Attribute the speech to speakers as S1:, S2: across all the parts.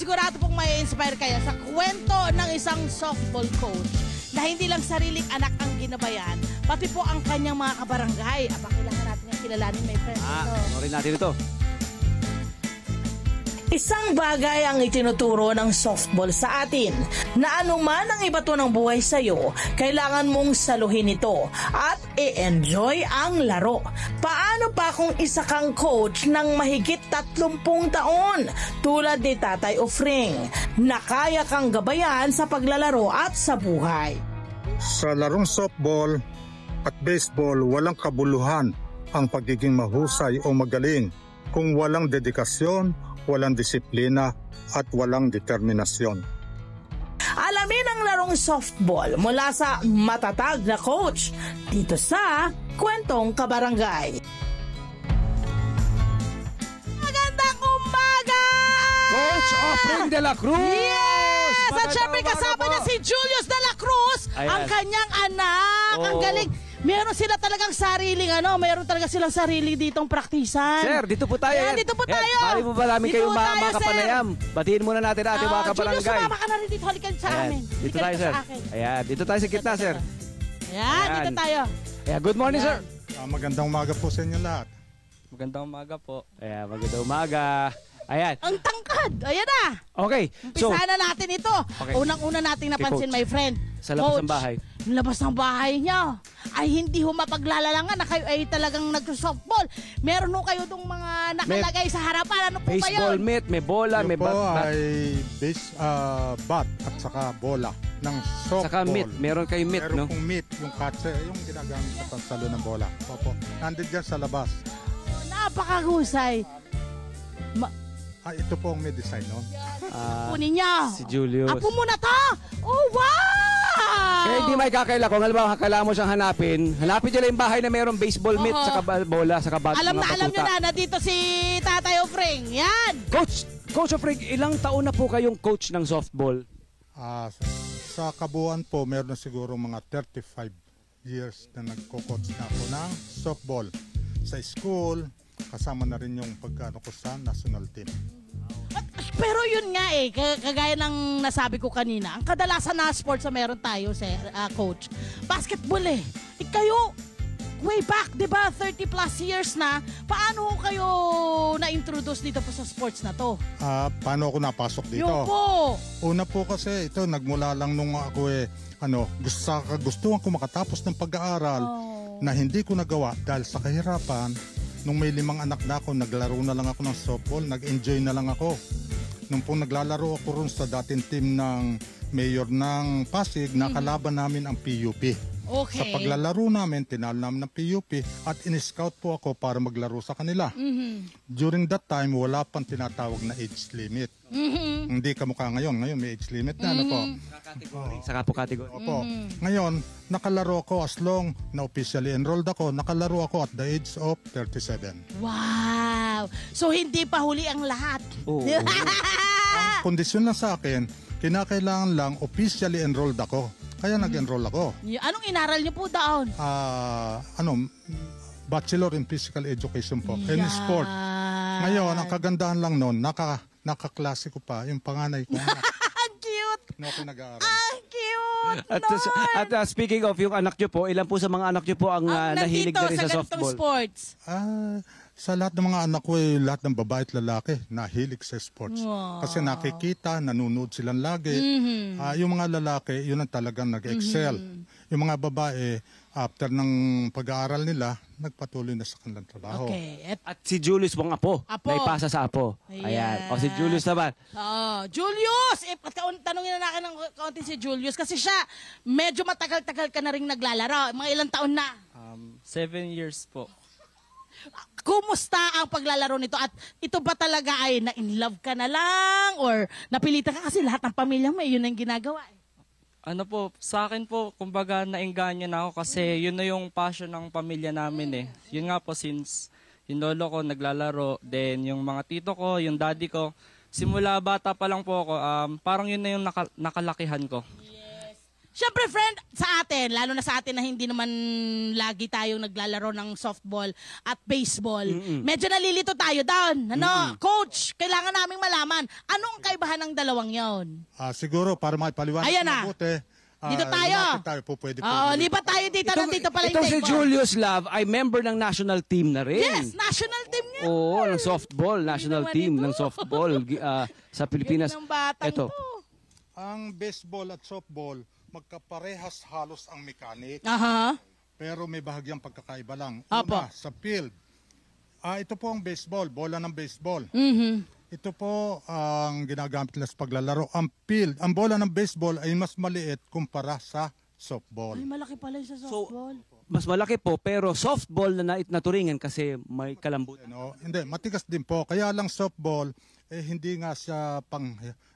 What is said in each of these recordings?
S1: sigurado pong may inspire kayo sa kwento ng isang softball coach na hindi lang sariling anak ang ginabayan, pati po ang kanyang mga kabarangay. Aba, kailangan natin yung kilalanin, my friend.
S2: Norin natin ito.
S1: Isang bagay ang itinuturo ng softball sa atin na anuman ang ibato ng buhay sa'yo, kailangan mong saluhin ito at i-enjoy ang laro. Paano pa kung isa kang coach ng mahigit 30 taon tulad ni Tatay Ofring na kaya kang gabayan sa paglalaro at sa buhay?
S3: Sa larong softball at baseball, walang kabuluhan ang pagiging mahusay o magaling kung walang dedikasyon, walang disiplina at walang determinasyon.
S1: Alamin ang larong softball mula sa matatag na coach dito sa Kwentong Kabarangay. Magandang umaga!
S2: Coach Ofring de la Cruz!
S1: Yes! At syempre kasama niya si Julius de la Cruz,
S2: Ayan.
S1: ang kanyang anak.
S2: Oo.
S1: Ang galing. Meron sila talagang sariling meron talaga silang sarili ditong praktisan.
S2: Sir, dito po tayo.
S1: Ayan, dito po tayo.
S2: Bali po ba namin
S1: Dito
S2: kayong
S1: po tayo,
S2: mga kapanayam? Batiin muna natin ating mga
S1: Julius,
S2: kabarangay.
S1: sumama ka na rin dito. Halika sa amin.
S2: Dito
S1: Halika
S2: tayo,
S1: dito
S2: sir.
S1: sa akin.
S2: Ayan, dito tayo sa gitna, sir.
S1: Ayan, dito tayo.
S2: Ayan, good morning,
S1: Ayan.
S2: sir.
S3: Magandang umaga po sa inyo lahat.
S4: Magandang umaga po.
S2: Ayan, magandang umaga. Ayan.
S1: Ang tangkad. Ayan na.
S2: Okay, so,
S1: Umpisa na natin ito.
S2: Okay.
S1: Unang-una nating napansin,
S2: Coach.
S1: my friend.
S2: Sa labas ng
S1: Coach,
S2: bahay.
S1: Yung labas ng bahay niya ay hindi ho mapaglalalangan na kayo ay talagang nag-softball. Meron ho kayo itong mga nakalagay sa harapan. Ano po ba
S2: baseball
S1: yun?
S2: mitt, may bola,
S3: Ito
S2: may
S3: po
S2: bat.
S3: ay bat at saka bola ng softball.
S2: Saka mitt, meron kayong mitt,
S3: Meron
S2: no?
S3: pong mitt, yung catcher, yung ginagamit sa pagsalo ng bola. Opo, nandun dyan sa labas.
S1: Napakahusay.
S3: Ito po ang may design, no?
S1: Kunin niya.
S2: Si Julius.
S1: Apo mo na to. Oh, wow!
S2: Kaya hindi may kakaila. Kung halimbawa kailangan mo siyang hanapin nyo lang yung bahay na mayroong baseball mitt,
S1: Oo.
S2: saka bola, saka bat.
S1: Alam
S2: mga
S1: nyo
S2: batuta.
S1: na, nandito si Tatay Ofring. Yan.
S2: Coach Ofring, ilang taon na po kayong coach ng softball?
S3: Sa kabuuan po, meron na siguro mga 35 years na nagko-coach na ako ng softball. Sa school, kasama na rin yung pagkano ko sa national team.
S1: Pero yun nga kagaya ng nasabi ko kanina, ang kadalasan na sports na meron tayo, coach, basketball kayo, way back, di ba, 30 plus years na, paano kayo na-introduce dito po sa sports na to?
S3: Paano ako napasok dito?
S1: Yung po.
S3: Una po kasi ito, nagmula lang nung ako gustuhan ko makatapos ng pag-aaral na hindi ko nagawa dahil sa kahirapan. Nung may 5 anak na ako, naglaro na lang ako ng softball, nag-enjoy na lang ako. Nung pong naglalaro ako ron sa dating team ng mayor ng Pasig, nakalaban namin ang PUP.
S1: Okay.
S3: Sa paglalaro namin, tinalo namin ng PUP at in-scout po ako para maglaro sa kanila. During that time, wala pang tinatawag na age limit. Hindi kamukha ngayon. Ngayon may age limit na. Ano po?
S2: Saka po category.
S3: Opo. Ngayon, nakalaro ako as long na officially enrolled ako. Nakalaro ako at the age of 37.
S1: Wow. So, hindi pa huli ang lahat.
S2: Oo.
S3: Ang kondisyon na sa akin, kinakailangan lang officially enrolled ako. Kaya nag-enroll ako.
S1: Anong inaral niyo po doon?
S3: Bachelor in Physical Education po. In
S1: Yan.
S3: sport. Ngayon, ang kagandahan lang noon, nakaklase ko pa yung panganay ko.
S1: Ang cute.
S3: Na ako nag-aaral.
S1: Ang cute.
S2: At speaking of yung anak nyo po, ilan po sa mga anak nyo po ang nahilig na rin sa
S1: ganitong
S2: softball?
S1: sports.
S3: Sa lahat ng mga anak ko, lahat ng babae at lalaki, nahilig sa sports.
S1: Wow.
S3: Kasi nakikita, nanonood silang lagi. Yung mga lalaki, yun ang talagang nag-excel. Yung mga babae, after ng pag-aaral nila, nagpatuloy na sa kanilang trabaho.
S1: Okay.
S2: At si Julius pong apo.
S1: Apo.
S2: Naipasa sa apo.
S1: Ayan.
S2: Ayan. O si Julius naman.
S1: Julius! Tanungin na natin ng kaunti si Julius kasi siya, medyo matagal-tagal ka na rin naglalaro. Mga ilang taon na?
S4: 7 years po.
S1: Kumusta ang paglalaro nito? At ito ba talaga ay na-in-love ka na lang? Or napilitan ka kasi lahat ng pamilya mo, yun ang ginagawa.
S4: Ano po, sa akin po, kumbaga nainganyo na ako kasi yun na yung passion ng pamilya namin Yun nga po, since yung lolo ko naglalaro, then yung mga tito ko, yung daddy ko, simula bata pa lang po ako, parang yun na yung nakalakihan ko.
S5: Siyempre, friend, sa atin, lalo na sa atin na hindi naman lagi tayong naglalaro ng softball at baseball, medyo nalilito tayo doon. Ano, Coach, kailangan naming malaman, anong kaibahan ng dalawang yon?
S3: Siguro, para maipaliwanag
S5: Ayan
S3: na
S5: na.
S3: mabuti,
S5: Dito tayo.
S3: lumapit tayo po, pwede po.
S5: Oo, lipat tayo dito. Nandito pala yung
S2: Itong si
S5: table.
S2: Julius Love ay member ng national team na rin.
S5: Yes, national team niya.
S2: Oo, ng softball, national
S5: naman
S2: team
S5: ito.
S2: ng softball sa Pilipinas.
S5: Yan ang batang
S2: Ito.
S5: ito.
S3: Ang baseball at softball, magkaparehas halos ang mechanic,
S5: Aha.
S3: pero may bahagyang pagkakaiba lang.
S5: Apo.
S3: Una, sa field. Ito po ang baseball, bola ng baseball.
S5: Mhm.
S3: Ito po ang ginagamit nila sa paglalaro. Ang field, ang bola ng baseball ay mas maliit kumpara sa softball.
S5: Ay, malaki pala yung sa softball.
S2: Mas malaki po, pero softball na naturingan kasi may kalambot.
S3: Hindi, matigas din po. Kaya lang softball, hindi nga siya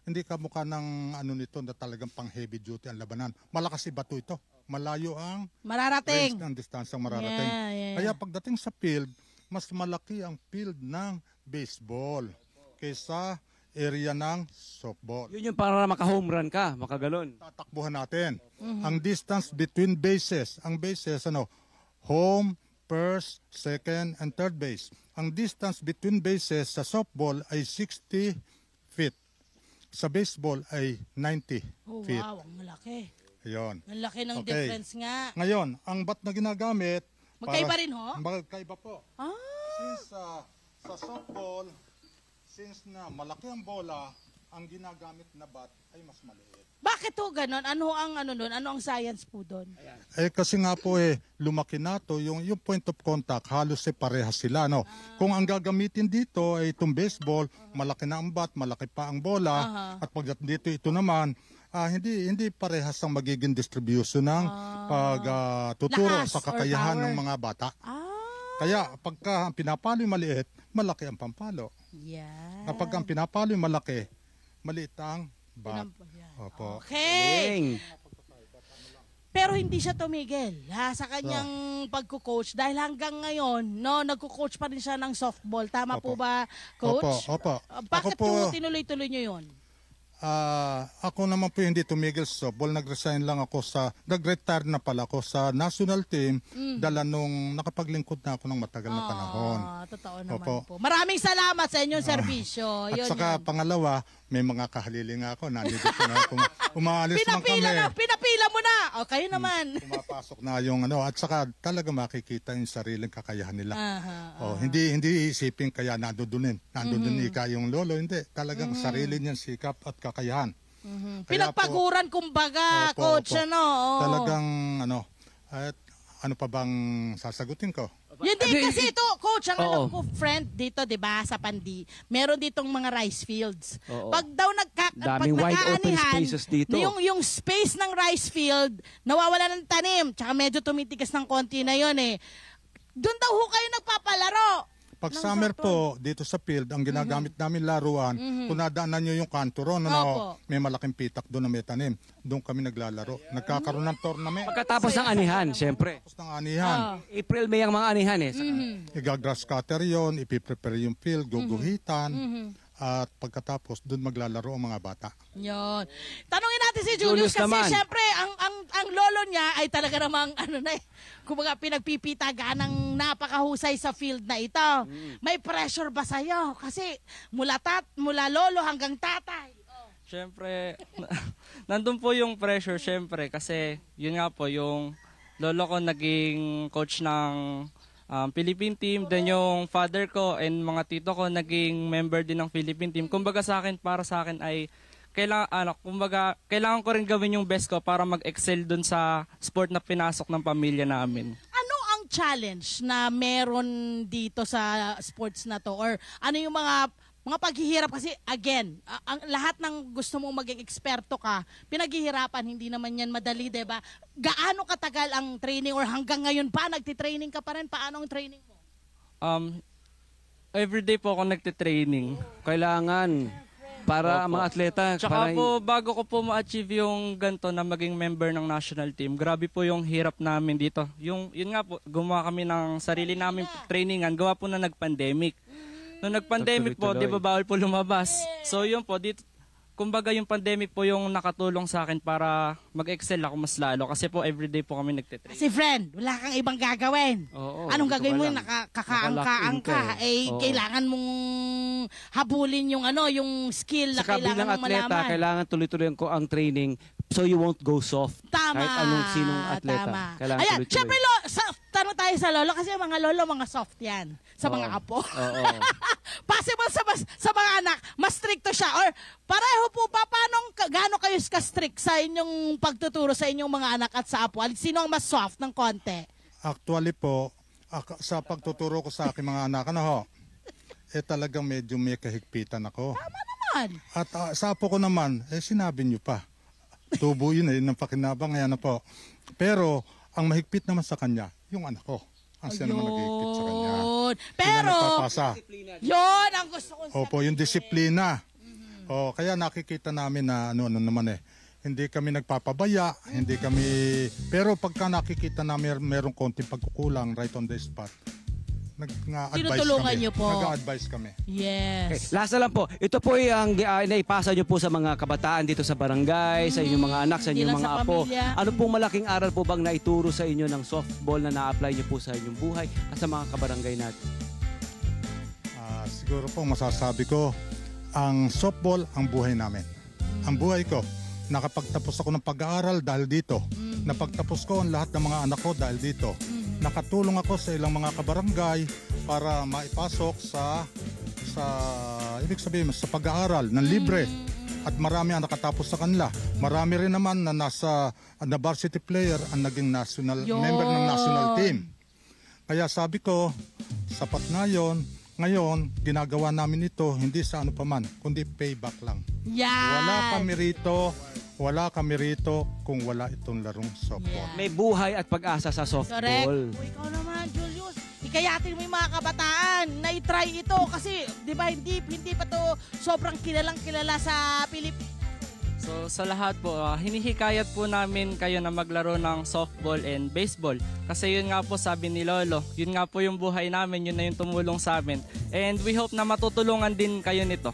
S3: hindi ka mukha ng ano nito na talagang pang heavy duty ang labanan. Malakas si bato ito. Malayo ang
S5: Mararating.
S3: range ng distansyang mararating.
S5: Yeah.
S3: Kaya pagdating sa field, mas malaki ang field ng baseball kaysa area ng softball.
S2: Yun yung para maka-home run ka, makagalon.
S3: Tatakbuhan natin. Ang distance between bases, ang bases home, first, second, and third base. Ang distance between bases sa softball ay 60 feet. Sa baseball ay 90
S5: Oh,
S3: feet.
S5: wow, ang malaki.
S3: Ayun.
S5: Ang laki ng
S3: Okay.
S5: difference nga.
S3: Ngayon, ang bat na ginagamit...
S5: Magkaiba rin, ho?
S3: Magkaiba po.
S5: Ah,
S3: Since sa softball, since na malaki ang bola, ang ginagamit na bat ay mas maliit.
S5: bakit ho ganon? Ano ang doon? Ano ang science po doon?
S3: Kasi nga po lumaki na to, yung point of contact, halos parehas sila. No? Kung ang gagamitin dito ay itong baseball, malaki na ang bat, malaki pa ang bola, at pagdating dito ito naman, hindi parehas ang magiging distribution ng pagtuturo
S5: Lakas
S3: sa
S5: or
S3: kakayahan
S5: power.
S3: ng mga bata.
S5: Ah,
S3: Kaya pagka ang pinapalo yung maliit, malaki ang pampalo.
S5: yeah.
S3: Kapag ang pinapalo yung malaki, maliit ang bat.
S5: Yan.
S3: Opo.
S5: Okay.
S2: Galing.
S5: Pero hindi siya tumigil sa kanyang pagko-coach dahil hanggang ngayon, nagko-coach pa rin siya ng softball. Tama po
S3: Opo.
S5: ba, coach?
S3: Opo.
S5: Bakit
S3: Ako po,
S5: tinuloy-tuloy niyo 'yon?
S3: ako naman po hindi tumigil sa softball. Nag-resign lang ako nag-retire na pala ako sa national team dala nung nakapaglingkod na ako ng matagal na panahon.
S5: Totoo naman
S3: Opo.
S5: po. Maraming salamat sa inyong serbisyo.
S3: At
S5: Yun,
S3: saka
S5: yun.
S3: pangalawa, may mga kahalili nga ako. Nandito na umaalis man kami.
S5: Pinapila mo na. O, kayo naman.
S3: Pumapasok na yung at saka talaga makikita yung sariling kakayahan nila.
S5: Aha.
S3: Hindi isipin kaya nandoon ika yung lolo, hindi. Talagang sarili niyang sikap at kakayahan. Kaya
S5: Pinagpaguran kumbaga,
S3: Opo,
S5: coach,
S3: opo.
S5: Oo.
S3: Talagang at ano pa bang sasagutin ko?
S5: Yun din kasi ito, coach, ang
S2: Oo.
S5: alam ko, friend dito, 'di ba, sa Pandi, meron ditong mga rice fields.
S2: Oo.
S5: Pag daw
S2: Daming wide open spaces dito.
S5: yung space ng rice field, nawawala ng tanim, tsaka medyo tumitigas ng konti na 'yon eh. Doon daw ho kayo nagpapalaro.
S3: Pag
S5: ng
S3: summer
S5: softball.
S3: po, dito sa field, ang ginagamit namin laruan, kung nadaanan nyo yung kanto ron,
S5: Opo.
S3: may malaking pitak doon na may tanim. Doon kami naglalaro. Nagkakaroon ng tournament.
S2: Pagkatapos ng anihan, siyempre.
S3: Tapos ng anihan.
S2: April, May ang mga anihan eh.
S3: Igagrass cutter yun, ipiprepare yung field, guguhitan. At pagkatapos, doon maglalaro ang mga bata.
S5: Yun. Tanungin natin si Julius,
S2: Julius
S5: kasi
S2: naman.
S5: syempre ang lolo niya ay talaga namang kumbaga pinagpipitagaan ng napakahusay sa field na ito. May pressure ba sa'yo? Kasi mula lolo hanggang tatay.
S4: Siyempre, nandun po yung pressure, siyempre, kasi yun nga po, yung lolo ko naging coach ng Philippine team, then yung father ko and mga tito ko naging member din ng Philippine team. Kumbaga sa akin, para sa akin ay kailangan ko rin gawin yung best ko para mag-excel dun sa sport na pinasok ng pamilya namin.
S5: Ano ang challenge na meron dito sa sports na to? Or ano yung mga paghihirap? Kasi again, ang lahat ng gusto mong maging eksperto ka, pinaghihirapan, hindi naman yan madali, diba? Gaano katagal ang training or hanggang ngayon pa, nagtitraining ka pa rin? Paano ang training mo?
S4: Everyday po ako nagte-training.
S2: Kailangan para ang mga atleta.
S4: Tsaka
S2: para-
S4: po, bago ko po ma-achieve yung ganito na maging member ng national team, grabe po yung hirap namin dito. Yun nga po, gumawa kami ng sarili namin trainingan, gawa po na nag-pandemic. Nung nag-pandemic po,
S2: Tuloy-tuloy.
S4: di ba bawal po lumabas? So yun po, dito, kumbaga yung pandemic po yung nakatulong sa akin para mag-excel ako mas lalo. Kasi po everyday po kami nagtitrain.
S5: Si friend, wala kang ibang gagawin.
S4: Oo,
S5: Anong
S4: ito
S5: gagawin mo?
S4: ka lang.
S5: Nakakaangka-angka.
S4: Nakalock in ka eh. Oo.
S5: Kailangan mong habulin yung yung skill na
S2: Sa
S5: kailangan
S2: bilang
S5: mong
S2: atleta,
S5: malaman.
S2: kailangan tuloy-tuloy ko ang training so you won't go soft.
S5: Tama.
S2: Kahit anong sinong atleta.
S5: Tama.
S2: Kailangan
S5: Ayan,
S2: tuloy-tuloy.
S5: syempre, tanong tayo sa lolo kasi mga lolo, mga soft yan. Sa mga apo.
S2: Oo.
S5: Possible sa mga anak, mas stricto siya. Or pareho po ba, gaano kayo ka-strict sa inyong pagtuturo sa inyong mga anak at sa apo? Sino ang mas soft ng konti?
S3: Actually po, sa pagtuturo ko sa aking mga anak, talagang medyo may kahigpitan ako.
S5: Tama naman.
S3: At sa apo ko naman, sinabi niyo pa. Tubo yun ng pakinabang, ayan na po. Pero, ang mahigpit naman sa kanya, yung anak ko. Ang siya naman naghihigpit sa kanya.
S5: Pero, yun ang gusto ko
S3: Opo, yung disiplina. Kaya nakikita namin na ano naman hindi kami nagpapabaya, hindi kami... Pero pagka nakikita namin merong konting pagkukulang right on the spot, nag-advise
S5: Tinutulungan
S3: kami.
S5: niyo po.
S3: Nag-advise kami.
S5: yes.
S2: Last na lang po, ito po ay ang naipasa nyo po sa mga kabataan dito sa barangay, sa inyong mga anak, sa
S5: Hindi
S2: inyong
S5: lang
S2: mga
S5: sa
S2: apo.
S5: pamilya.
S2: Ano pong malaking aral po bang naituro sa inyo ng softball na na-apply nyo po sa inyong buhay at sa mga kabarangay natin?
S3: Siguro po masasabi ko, ang softball ang buhay namin. Ang buhay ko, nakapagtapos ako ng pag-aaral dahil dito. Napagtapos ko ang lahat ng mga anak ko dahil dito. Nakatulong ako sa ilang mga kabarangay para maipasok sa ibig sabihin sa pag-aaral ng libre. At marami ang nakatapos sa kanila. Marami rin naman na na varsity player ang naging member ng national team. Kaya sabi ko, sapat na yon. Ngayon, ginagawa namin ito hindi sa ano paman, kundi payback lang.
S5: Yan.
S3: Wala kami rito kung wala itong larong softball.
S2: May buhay at pag-asa sa
S5: Correct.
S2: softball.
S5: O, ikaw naman, Julius. Ikayatin mo yung mga kabataan na i-try ito kasi, di ba, hindi pa to sobrang kilala sa Pilipinas.
S4: So sa lahat po, hinihikayat po namin kayo na maglaro ng softball and baseball. Kasi yun nga po sabi ni Lolo, yun nga po yung buhay namin, yun na yung tumulong sa amin. And we hope na matutulungan din kayo nito.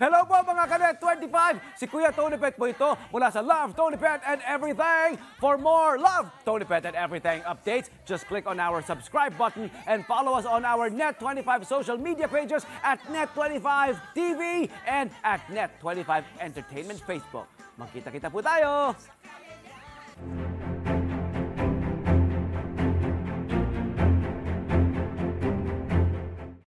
S6: Hello po mga Kanet 25! Si Kuya Tony Pet po ito mula sa Love, Tony Pet and Everything. For more Love, Tony Pet and Everything updates, just click on our subscribe button and follow us on our Net25 social media pages at Net25 TV and at Net25 Entertainment Facebook. Magkita-kita po tayo!